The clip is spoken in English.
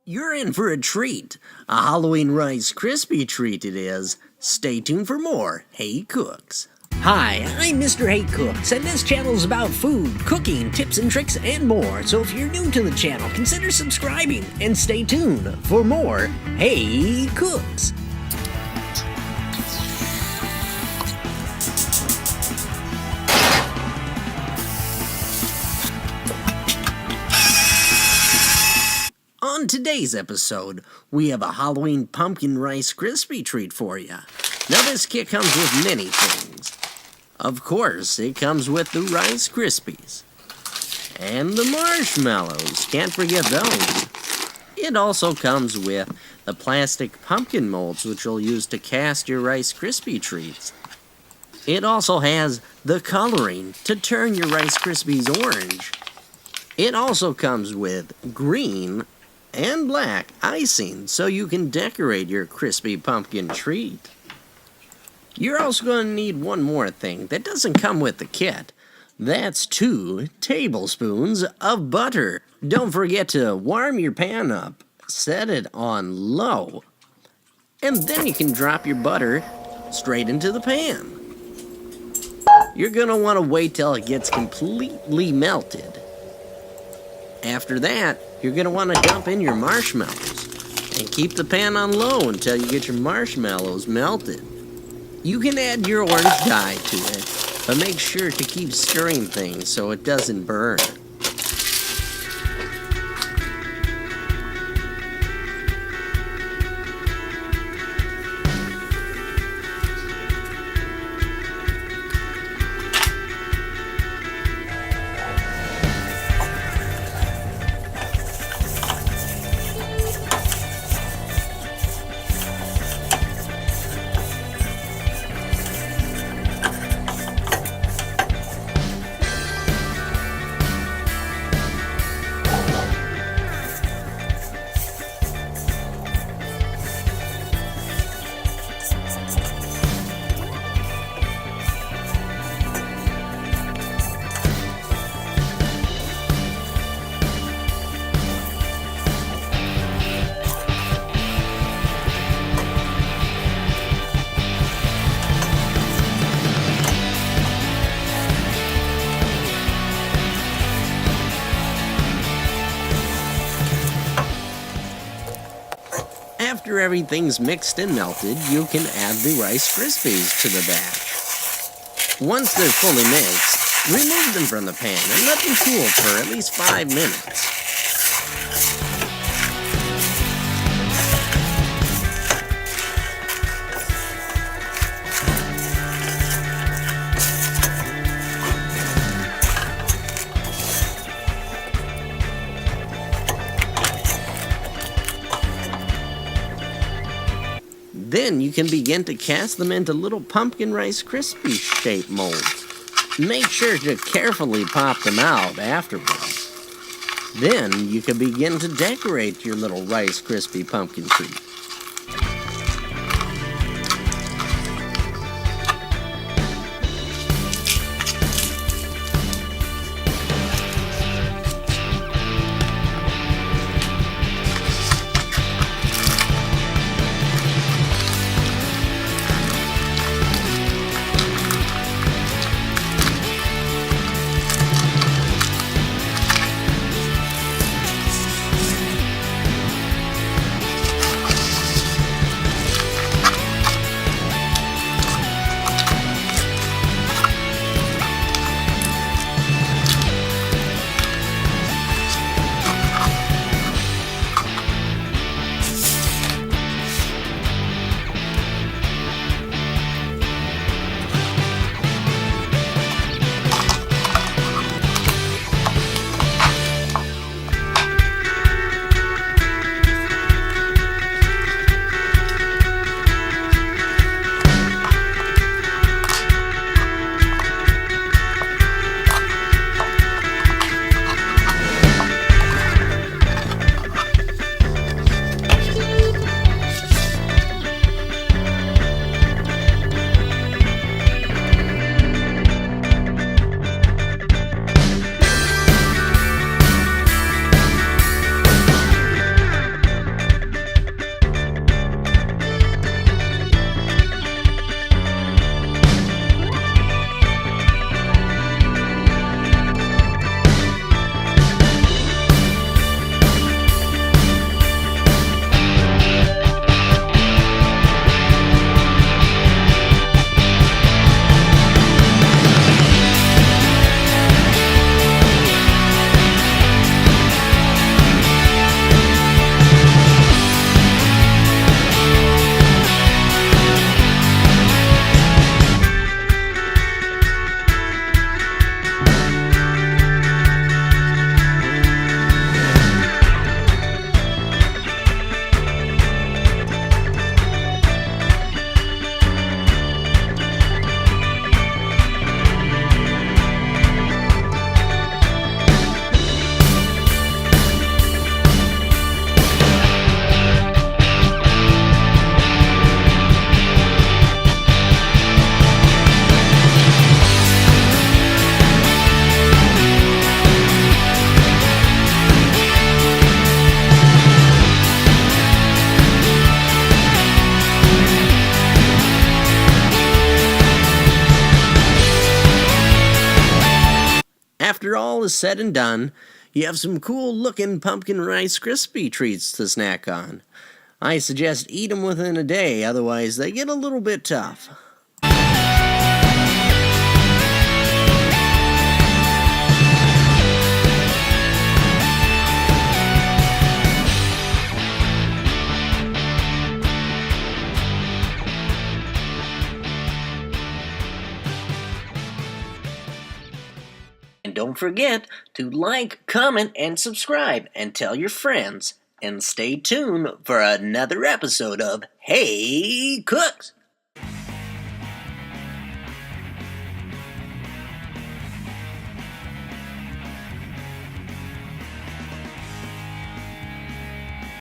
You're in for a treat. A Halloween Rice Krispie treat it is. Stay tuned for more Hey Cooks. Hi, I'm Mr. Hey Cooks, and this channel is about food, cooking, tips and tricks, and more. So if you're new to the channel, consider subscribing and stay tuned for more Hey Cooks. On today's episode, we have a Halloween pumpkin rice Krispie treat for you. Now this kit comes with many things. Of course, it comes with the Rice Krispies. And the marshmallows, can't forget those. It also comes with the plastic pumpkin molds which you'll use to cast your Rice Krispie treats. It also has the coloring to turn your Rice Krispies orange. It also comes with green and black icing so you can decorate your crispy pumpkin treat. You're also going to need one more thing that doesn't come with the kit. That's 2 tablespoons of butter. Don't forget to warm your pan up, set it on low, and then you can drop your butter straight into the pan. You're going to want to wait till it gets completely melted. After that, you're going to want to dump in your marshmallows and keep the pan on low until you get your marshmallows melted. You can add your orange dye to it, but make sure to keep stirring things so it doesn't burn. After everything's mixed and melted, you can add the Rice Krispies to the batch. Once they're fully mixed, remove them from the pan and let them cool for at least 5 minutes. Then you can begin to cast them into little pumpkin Rice Krispie shaped molds. Make sure to carefully pop them out afterwards. Then you can begin to decorate your little Rice Krispie pumpkin treat. after all is said and done, you have some cool-looking pumpkin Rice Krispie treats to snack on. I suggest eat them within a day, otherwise they get a little bit tough. And don't forget to like, comment, and subscribe, and tell your friends. And stay tuned for another episode of Hey Cooks!